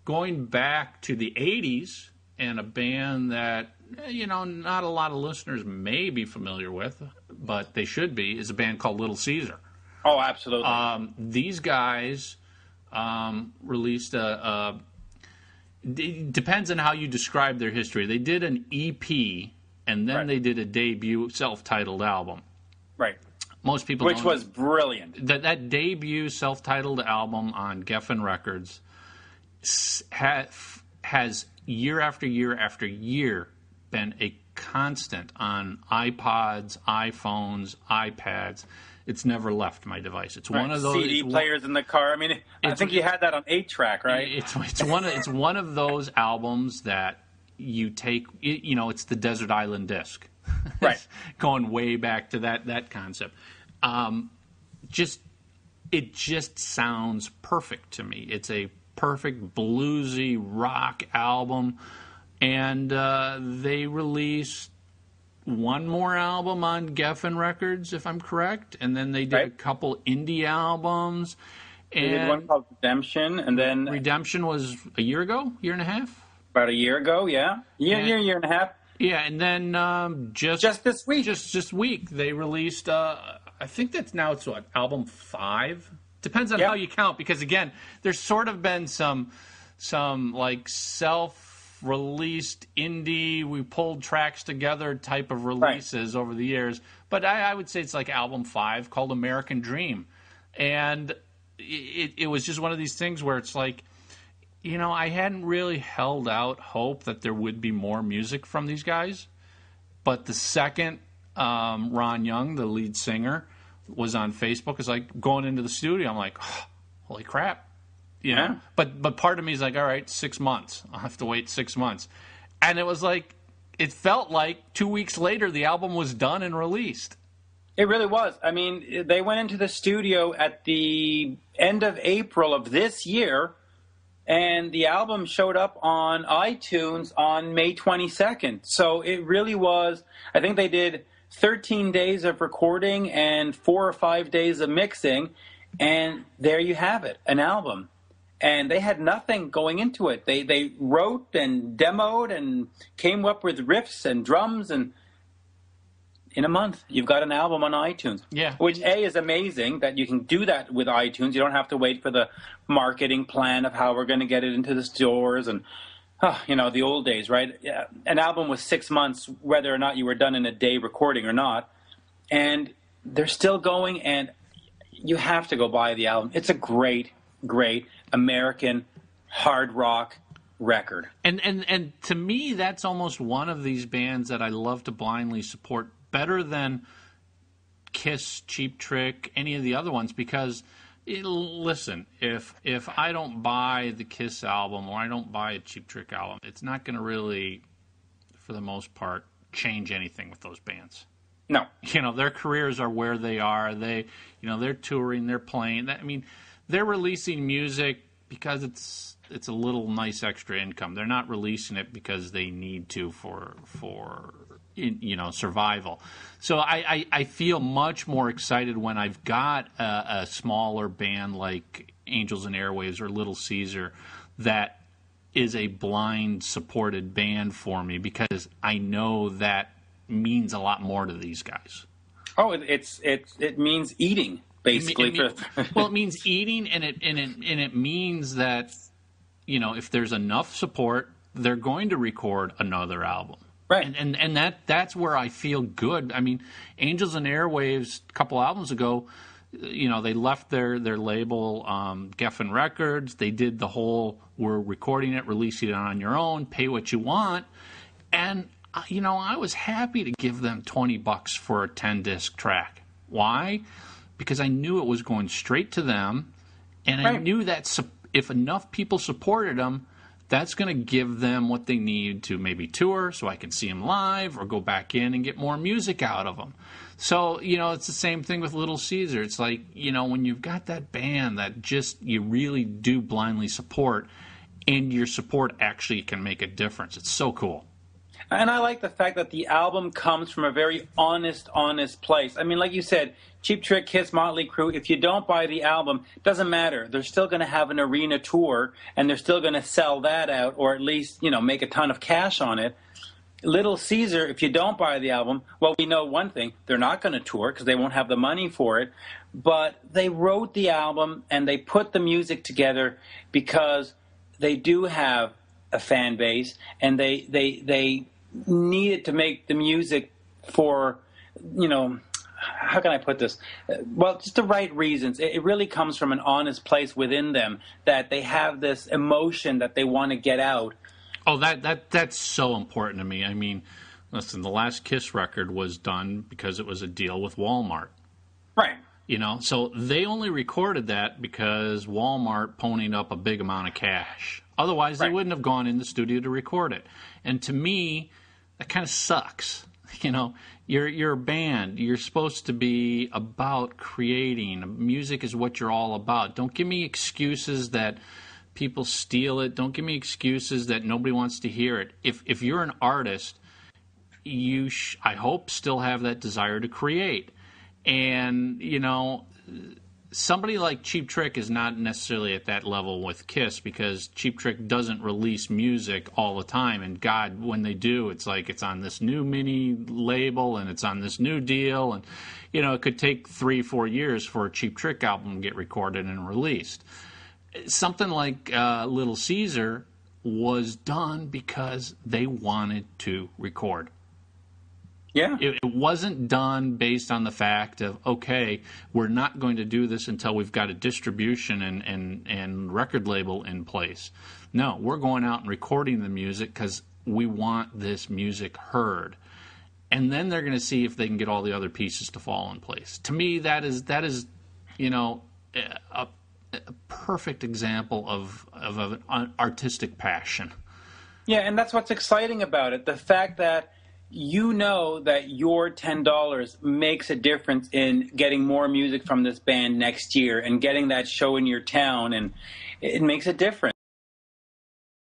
going back to the 80s and a band that, not a lot of listeners may be familiar with, but they should be, is a band called Little Caesar. Oh, absolutely. These guys released it depends on how you describe their history. They did an EP, and then they did a debut self-titled album. Right. Most people Which was brilliant. That debut self-titled album on Geffen Records has year after year after year been a constant on iPods, iPhones, iPads. It's never left my device. It's one of those CD players in the car. I mean, I think you had that on 8-track, right? It's one of those albums that you take. It's the Desert Island Disc, right? Going way back to that concept. It just sounds perfect to me. It's a perfect bluesy rock album, and they released one more album on Geffen Records, if I'm correct, and then they did a couple indie albums. And they did one called Redemption, and then Redemption was a year ago, year and a half. About a year ago, yeah, year and a half. Yeah, and then just this week, just week, they released. I think it's what, album 5. Depends on how you count, because again, there's sort of been some like self-released indie, we pulled tracks together type of releases over the years. But I would say it's like album 5, called American Dream, and it was just one of these things where it's like, I hadn't really held out hope that there would be more music from these guys, but the second Ron Young, the lead singer, was on Facebook, it's like going into the studio, I'm like, oh, holy crap. Yeah. But part of me is like, all right, 6 months. I'll have to wait 6 months. And it was like, it felt like 2 weeks later the album was done and released. It really was. I mean, they went into the studio at the end of April of this year, and the album showed up on iTunes on May 22nd. So it really was, I think they did 13 days of recording and 4 or 5 days of mixing, and there you have it, an album. And they had nothing going into it. They wrote and demoed and came up with riffs and drums, and in a month, you've got an album on iTunes. Yeah. Which, A, is amazing that you can do that with iTunes. You don't have to wait for the marketing plan of how we're going to get it into the stores and, the old days, right? Yeah. An album was 6 months, whether or not you were done in a day recording or not. And they're still going, and you have to go buy the album. It's a great, great American hard rock record. And to me, that's almost one of these bands that I love to blindly support better than Kiss, Cheap Trick, any of the other ones, because listen, if I don't buy the Kiss album or I don't buy a Cheap Trick album, it's not going to really, for the most part, change anything with those bands. No. Their careers are where they are. They're touring, they're playing. I mean, they're releasing music because it's a little nice extra income. They're not releasing it because they need to for survival. So I feel much more excited when I've got a smaller band like Angels and Airwaves or Little Caesar that is a blind supported band for me, because I know that means a lot more to these guys. Oh, it means eating, basically. It means eating, and it means that if there's enough support, they're going to record another album. Right. And that's where I feel good. I mean, Angels and Airwaves, a couple albums ago, they left their label, Geffen Records. They did the whole, we're recording it, releasing it on your own, pay what you want. And, I was happy to give them $20 for a 10-disc track. Why? Because I knew it was going straight to them, and I knew that if enough people supported them, that's going to give them what they need to maybe tour, so I can see them live or go back in and get more music out of them. So, it's the same thing with Little Caesar. It's like, when you've got that band that just you really do blindly support, and your support actually can make a difference. It's so cool. And I like the fact that the album comes from a very honest place. I mean, like you said, Cheap Trick, Kiss, Motley Crue, if you don't buy the album, doesn't matter. They're still going to have an arena tour, and they're still going to sell that out, or at least, make a ton of cash on it. Little Caesar, if you don't buy the album, well, we know one thing. They're not going to tour because they won't have the money for it. But they wrote the album, and they put the music together because they do have a fan base, and they needed to make the music for, how can I put this? Well, just the right reasons. It really comes from an honest place within them that they have this emotion that they want to get out. Oh, that's so important to me. I mean, listen, the last Kiss record was done because it was a deal with Walmart. Right. So they only recorded that because Walmart ponied up a big amount of cash. Otherwise, they wouldn't have gone in the studio to record it. And to me, that kind of sucks. You're a band. You're supposed to be about creating. Music is what you're all about. Don't give me excuses that people steal it. Don't give me excuses that nobody wants to hear it. If you're an artist, you I hope still have that desire to create. And somebody like Cheap Trick is not necessarily at that level with Kiss because Cheap Trick doesn't release music all the time. And God, when they do, it's like it's on this new mini label and it's on this new deal. And, it could take 3-4 years for a Cheap Trick album to get recorded and released. Something like Little Caesar was done because they wanted to record. Yeah. It wasn't done based on the fact of, okay, we're not going to do this until we've got a distribution and record label in place. No, we're going out and recording the music because we want this music heard. And then they're going to see if they can get all the other pieces to fall in place. To me, that is a perfect example of an artistic passion. Yeah, and that's what's exciting about it. The fact that that your $10 makes a difference in getting more music from this band next year and getting that show in your town, and it makes a difference.